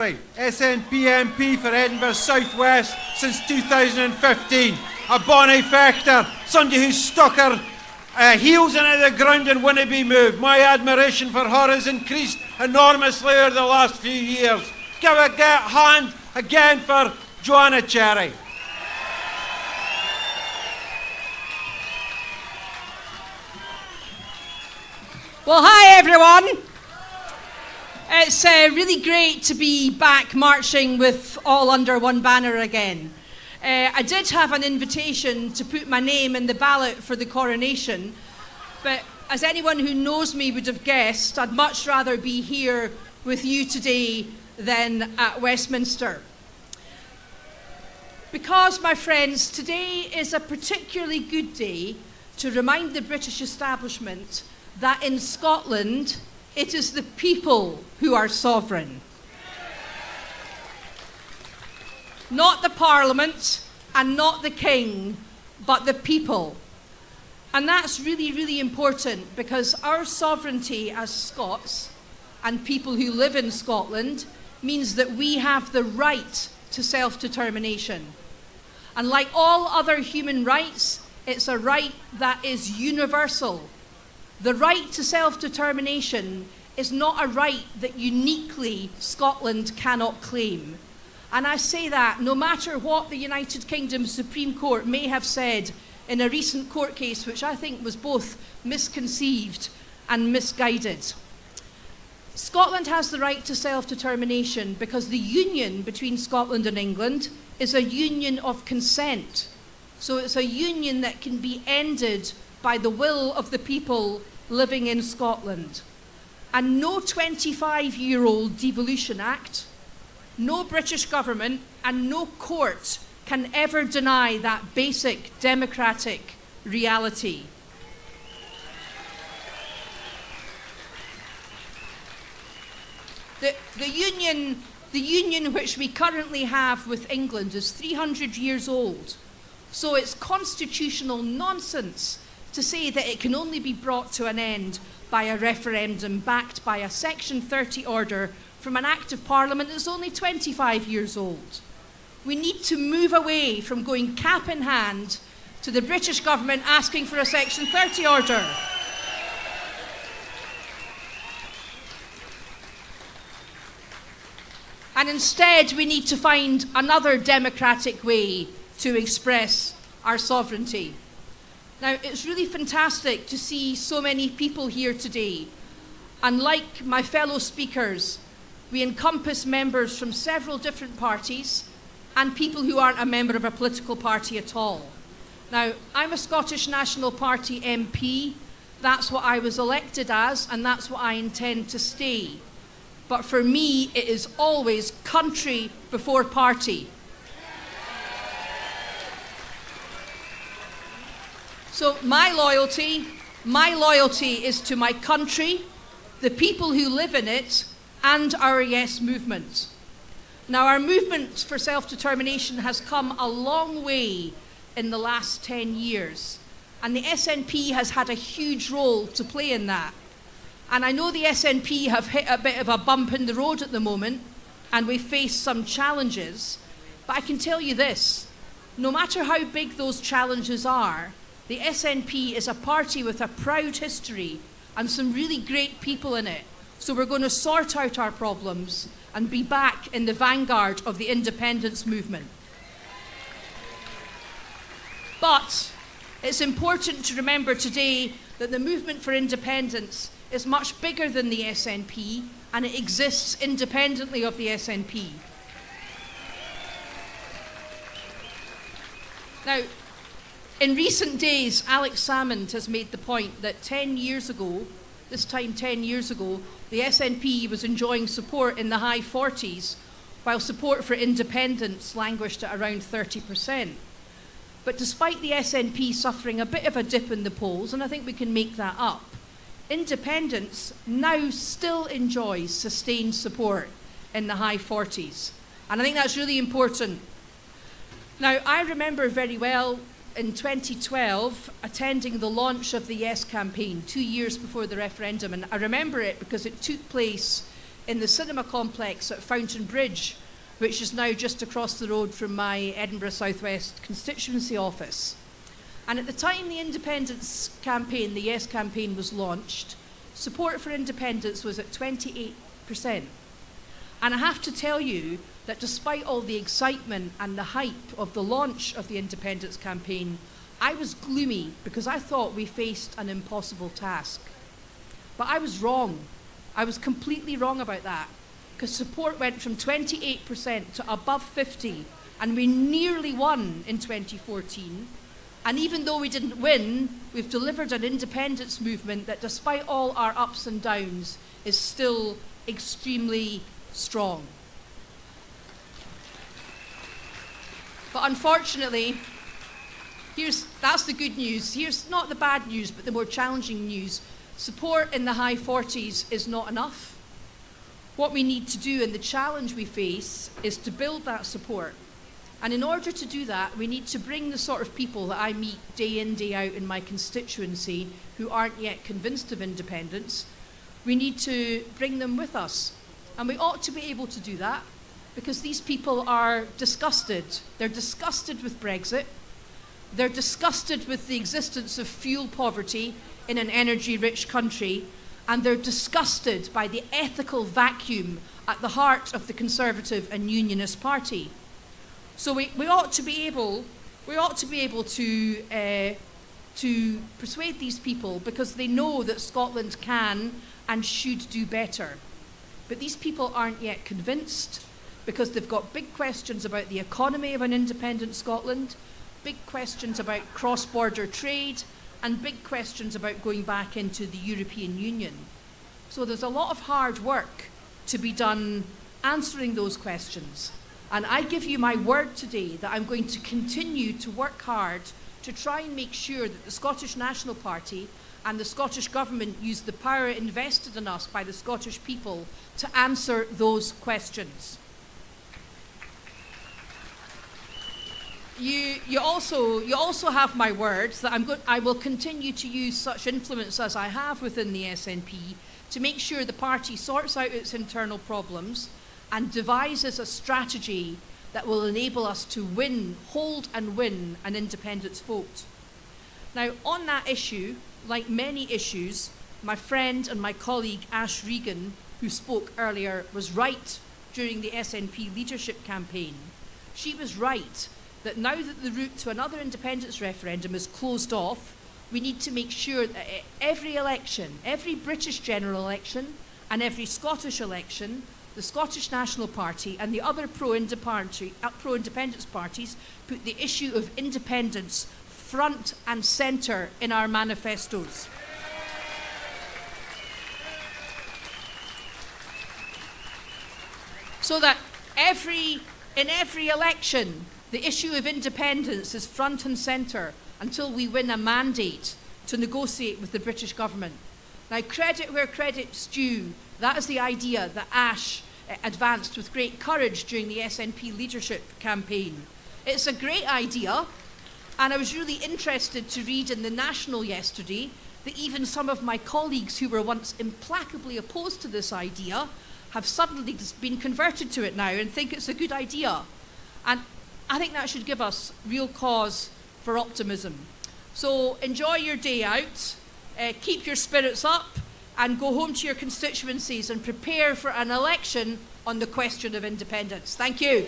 SNP MP for Edinburgh South West since 2015. A bonny fechter, somebody who's stuck her heels into the ground and wouldn't be moved. My admiration for her has increased enormously over the last few years. Give a hand again for Joanna Cherry. Well, hi everyone. It's really great to be back marching with all under one banner again. I did have an invitation to put my name in the ballot for the coronation, but as anyone who knows me would have guessed, I'd much rather be here with you today than at Westminster. Because, my friends, today is a particularly good day to remind the British establishment that in Scotland, it is the people who are sovereign. Not the Parliament and not the King, but the people. And that's really, really important because our sovereignty as Scots and people who live in Scotland means that we have the right to self-determination. And like all other human rights, it's a right that is universal. The right to self-determination is not a right that uniquely Scotland cannot claim. And I say that no matter what the United Kingdom Supreme Court may have said in a recent court case, which I think was both misconceived and misguided. Scotland has the right to self-determination because the union between Scotland and England is a union of consent. So it's a union that can be ended by the will of the people living in Scotland. And no 25-year-old devolution act, no British government and no court can ever deny that basic democratic reality. The union which we currently have with England is 300 years old. So it's constitutional nonsense to say that it can only be brought to an end by a referendum backed by a Section 30 order from an Act of Parliament that's only 25 years old. We need to move away from going cap in hand to the British government asking for a Section 30 order. And instead, we need to find another democratic way to express our sovereignty. Now, it's really fantastic to see so many people here today. And like my fellow speakers, we encompass members from several different parties and people who aren't a member of a political party at all. Now, I'm a Scottish National Party MP. That's what I was elected as, and that's what I intend to stay. But for me, it is always country before party. So my loyalty is to my country, the people who live in it, and our Yes movement. Now, our movement for self-determination has come a long way in the last 10 years, and the SNP has had a huge role to play in that. And I know the SNP have hit a bit of a bump in the road at the moment, and we face some challenges, but I can tell you this, no matter how big those challenges are, the SNP is a party with a proud history and some really great people in it. So we're going to sort out our problems and be back in the vanguard of the independence movement. But it's important to remember today that the movement for independence is much bigger than the SNP and it exists independently of the SNP. Now, in recent days, Alex Salmond has made the point that 10 years ago, this time 10 years ago, the SNP was enjoying support in the high 40s, while support for independence languished at around 30%. But despite the SNP suffering a bit of a dip in the polls, and I think we can make that up, independence now still enjoys sustained support in the high 40s. And I think that's really important. Now, I remember very well in 2012 attending the launch of the Yes campaign 2 years before the referendum, and I remember it because it took place in the cinema complex at Fountain Bridge, which is now just across the road from my Edinburgh South West constituency office. And at the time the independence campaign, the Yes campaign, was launched, support for independence was at 28%. And I have to tell you that despite all the excitement and the hype of the launch of the independence campaign, I was gloomy because I thought we faced an impossible task. But I was wrong. I was completely wrong about that, because support went from 28% to above 50%, and we nearly won in 2014. And even though we didn't win, we've delivered an independence movement that, despite all our ups and downs, is still extremely strong. But unfortunately, that's the good news. Here's not the bad news, but the more challenging news. Support in the high 40s is not enough. What we need to do, and the challenge we face, is to build that support. And in order to do that, we need to bring the sort of people that I meet day in, day out in my constituency who aren't yet convinced of independence. We need to bring them with us. And we ought to be able to do that because these people are disgusted. They're disgusted with Brexit. They're disgusted with the existence of fuel poverty in an energy-rich country. And they're disgusted by the ethical vacuum at the heart of the Conservative and Unionist Party. So we ought to be able to persuade these people, because they know that Scotland can and should do better. But these people aren't yet convinced, because they've got big questions about the economy of an independent Scotland, big questions about cross-border trade, and big questions about going back into the European Union. So there's a lot of hard work to be done answering those questions. And I give you my word today that I'm going to continue to work hard to try and make sure that the Scottish National Party and the Scottish Government use the power invested in us by the Scottish people to answer those questions. You also have my word that I will continue to use such influence as I have within the SNP to make sure the party sorts out its internal problems and devises a strategy that will enable us to hold and win an independence vote. Now, on that issue, like many issues, my friend and my colleague Ash Regan, who spoke earlier, was right during the SNP leadership campaign. She was right that now that the route to another independence referendum is closed off, we need to make sure that at every election, every British general election and every Scottish election, the Scottish National Party and the other pro-independence parties put the issue of independence front and centre in our manifestos. So that in every election, the issue of independence is front and centre until we win a mandate to negotiate with the British government. Now, credit where credit's due. That is the idea that Ash advanced with great courage during the SNP leadership campaign. It's a great idea, and I was really interested to read in the National yesterday that even some of my colleagues who were once implacably opposed to this idea have suddenly been converted to it now and think it's a good idea. And I think that should give us real cause for optimism. So enjoy your day out, keep your spirits up, and go home to your constituencies and prepare for an election on the question of independence. Thank you.